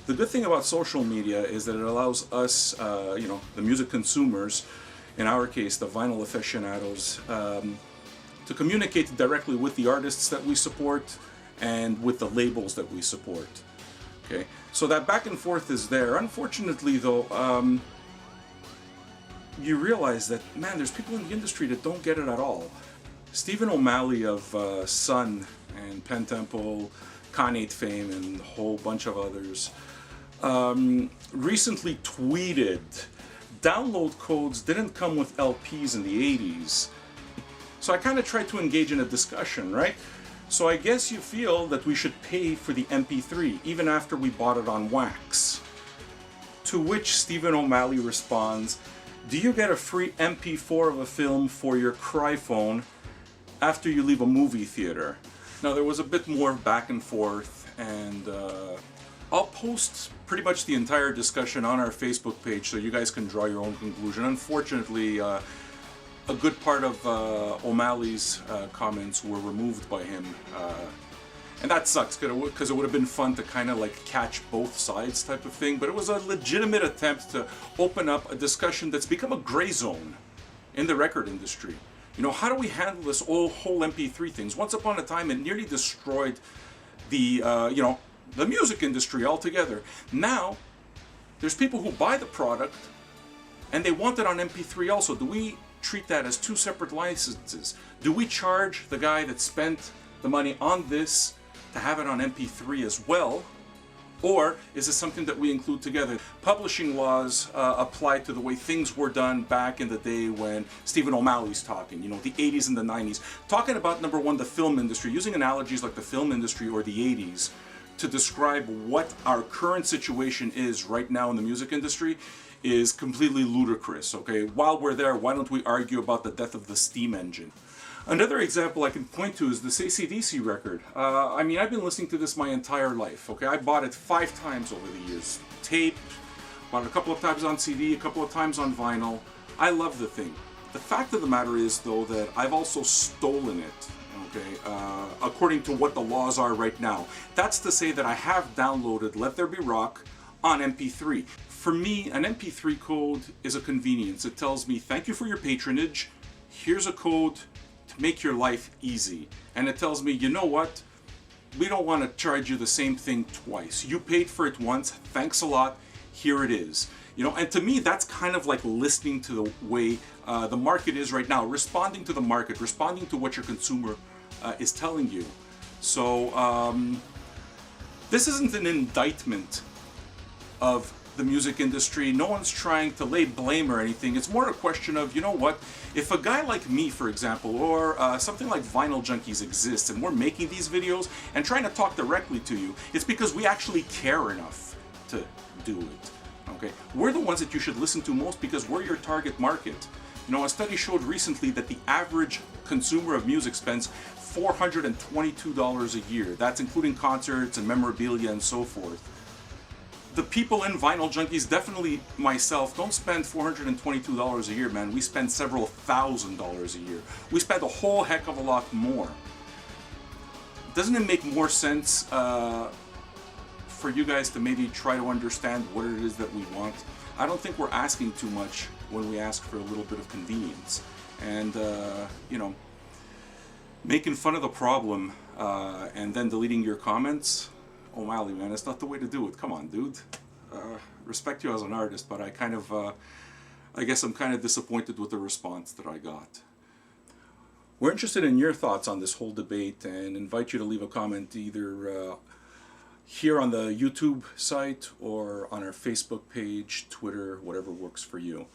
The good thing about social media is that it allows us, the music consumers, in our case, the vinyl aficionados, to communicate directly with the artists that we support and with the labels that we support. Okay, so that back and forth is there. Unfortunately, though, you realize that, man, there's people in the industry that don't get it at all. Stephen O'Malley of Sun and Pen Temple, Kanye fame, and a whole bunch of others recently tweeted, download codes didn't come with LPs in the 80s. So I kind of tried to engage in a discussion, right? So I guess you feel that we should pay for the MP3 even after we bought it on wax. To which Stephen O'Malley responds, do you get a free MP4 of a film for your cryphone after you leave a movie theater? Now there was a bit more back and forth, and I'll post pretty much the entire discussion on our Facebook page so you guys can draw your own conclusion. Unfortunately, a good part of O'Malley's comments were removed by him, and that sucks because it would have been fun to kind of like catch both sides type of thing, but it was a legitimate attempt to open up a discussion that's become a gray zone in the record industry. You know, how do we handle this whole MP3 things? Once upon a time, it nearly destroyed the, the music industry altogether. Now, there's people who buy the product and they want it on MP3 also. Do we treat that as two separate licenses? Do we charge the guy that spent the money on this to have it on MP3 as well? Or is it something that we include together? Publishing laws apply to the way things were done back in the day when Stephen O'Malley's talking, you know, the 80s and the 90s. Talking about, number one, the film industry, using analogies like the film industry or the 80s to describe what our current situation is right now in the music industry is completely ludicrous, okay? While we're there, why don't we argue about the death of the steam engine? Another example I can point to is this AC/DC record. I mean, I've been listening to this my entire life, okay? I bought it 5 times over the years. Taped, bought it a couple of times on CD, a couple of times on vinyl. I love the thing. The fact of the matter is, though, that I've also stolen it, okay? According to what the laws are right now. That's to say that I have downloaded Let There Be Rock on MP3. For me, an MP3 code is a convenience. It tells me, thank you for your patronage. Here's a code to make your life easy. And it tells me, you know what? We don't want to charge you the same thing twice. You paid for it once. Thanks a lot. Here it is. You know, and to me, that's kind of like listening to the way the market is right now, responding to the market, responding to what your consumer is telling you. So this isn't an indictment of the music industry. No one's trying to lay blame or anything. It's more a question of, you know what, if a guy like me, for example, or something like Vinyl Junkies exists and we're making these videos and trying to talk directly to you, it's because we actually care enough to do it. Okay, we're the ones that you should listen to most because we're your target market. You know, a study showed recently that the average consumer of music spends $422 a year. That's including concerts and memorabilia and so forth. The people in Vinyl Junkies, definitely myself, don't spend $422 a year, man. We spend several $1,000s a year. We spend a whole heck of a lot more. Doesn't it make more sense for you guys to maybe try to understand what it is that we want? I don't think we're asking too much when we ask for a little bit of convenience. And, you know, making fun of the problem and then deleting your comments, O'Malley, man, it's not the way to do it. Come on, dude. Respect you as an artist, but I kind of, I guess I'm kind of disappointed with the response that I got. We're interested in your thoughts on this whole debate and invite you to leave a comment either here on the YouTube site or on our Facebook page, Twitter, whatever works for you.